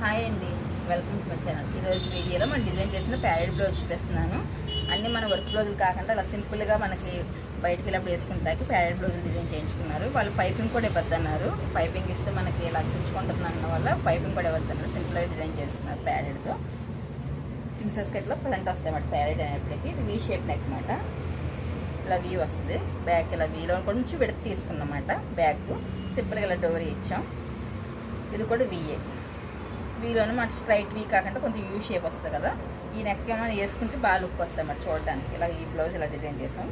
Hi అండి, welcome to my channel. ఈరోజు వీడియోలో మనం డిజైన్ చేసిన ప్యాడెడ్ బ్లౌజ్ చూపిస్తున్నాను. అన్నీ మన వర్క్ బ్లౌజులు కాకుండా అలా సింపుల్గా మనకి బయటకు వెళ్ళినప్పుడు వేసుకుంటాకి ప్యాడెడ్ బ్లౌజులు డిజైన్ చేయించుకున్నారు. వాళ్ళు పైపింగ్ కూడా ఇవ్వద్దన్నారు. పైపింగ్ ఇస్తే మనకి ఇలా గుంచుకుంటుంది అన్న వల్ల పైపింగ్ కూడా ఇవ్వద్దన్నారు. సింపుల్గా డిజైన్ చేస్తున్నారు ప్యాడెడ్తో. ప్రిన్సెస్ కట్లో ఫ్రంట్ వస్తాయి అన్నమాట ప్యాడెడ్ అనేప్పటికీ. ఇది వీ షేప్ నెక్ అన్నమాట. ఇలా వీ వస్తుంది. బ్యాక్ ఇలా వీలో కొంచెం విడత తీసుకున్నమాట. బ్యాక్ సింపుల్గా ఇలా డోరీ ఇచ్చాం. ఇది కూడా వీఏ. వీలోనే మనకి స్ట్రైట్ వీ కాకుండా కొంచెం యూ షేప్ వస్తుంది కదా. ఈ నెక్ ఏమైనా వేసుకుంటే బాగా లుక్ వస్తాయి మరి చూడడానికి. ఇలా ఈ బ్లౌజ్ ఇలా డిజైన్ చేసాం.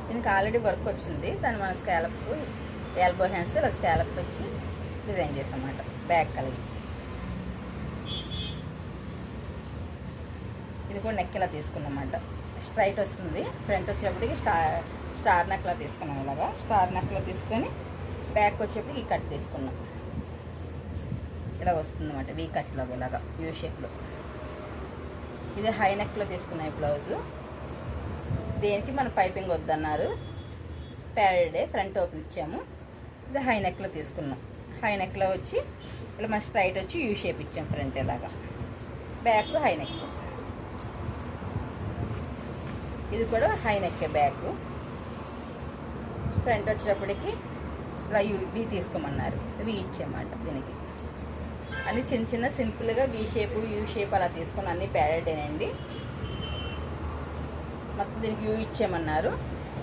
దీనికి ఆల్రెడీ వర్క్ వచ్చింది. దాన్ని మన స్కాలప్ ఎల్బో హ్యాండ్స్ ఇలా స్కాలప్ వచ్చి డిజైన్ చేసాం అన్నమాట. బ్యాక్ కలిగించి ఇది కూడా నెక్ ఇలా తీసుకున్నమాట. స్ట్రైట్ వస్తుంది. ఫ్రంట్ వచ్చేప్పటికి స్టార్ నెక్లా తీసుకున్నాం. ఇలాగా స్టార్ నెక్లా తీసుకొని బ్యాక్ వచ్చేప్పటికి ఈ కట్ తీసుకున్నాం. ఇలా వస్తుంది అన్నమాట వీ కట్లో ఇలాగా యూ షేప్లో. ఇది హై నెక్లో తీసుకున్నాయి బ్లౌజు. దేనికి మన పైపింగ్ వద్దన్నారు. ప్యాడెడే ఫ్రంట్ ఓపెన్ ఇచ్చాము. ఇది హై నెక్లో తీసుకున్నాం. హై నెక్లో వచ్చి ఇలా మన స్ట్రైట్ వచ్చి యూ షేప్ ఇచ్చాం ఫ్రంట్ ఇలాగా. Back high neck. ఇది కూడా హై నెక్కే. బ్యాక్ ఫ్రంట్ వచ్చేటప్పటికి ఇలా వీ తీసుకోమన్నారు. వీ ఇచ్చామాట దీనికి. అన్నీ చిన్న చిన్న సింపుల్గా వీ షేపు యూ షేప్ అలా తీసుకుని అన్నీ ప్యాడెడేనండి. మొత్తం దీనికి యూ ఇచ్చామన్నారు.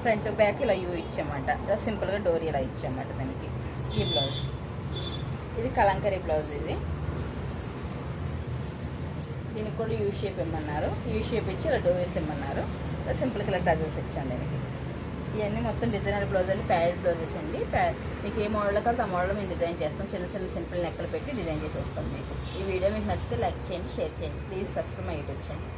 ఫ్రంట్ బ్యాక్ ఇలా యూ ఇచ్చామంట. ఇలా సింపుల్గా డోరీ ఇలా ఇచ్చామంట దానికి. ఈ బ్లౌజ్ ఇది కలంకరీ బ్లౌజ్. ఇది దీనికి కూడా యూ షేప్ ఇమ్మన్నారు. యూ షేప్ ఇచ్చి ఇలా డోరీస్ ఇమ్మన్నారు. ఇలా సింపుల్గా ఇలా టజల్స్ ఇచ్చాను దీనికి. ఇవన్నీ మొత్తం డిజైనర్ బ్లౌజ్ అండి, ప్యాడెడ్ బ్లౌజెస్ అండి. మీకు ఏ మోడల్ కావాలి ఆ మోడల్ మేము డిజైన్ చేస్తాం. చిన్న చిన్న సింపుల్ నెక్కలు పెట్టి డిజైన్ చేసేస్తాం మీకు. ఈ వీడియో మీకు నచ్చితే లైక్ చేయండి, షేర్ చేయండి. Please subscribe my YouTube channel.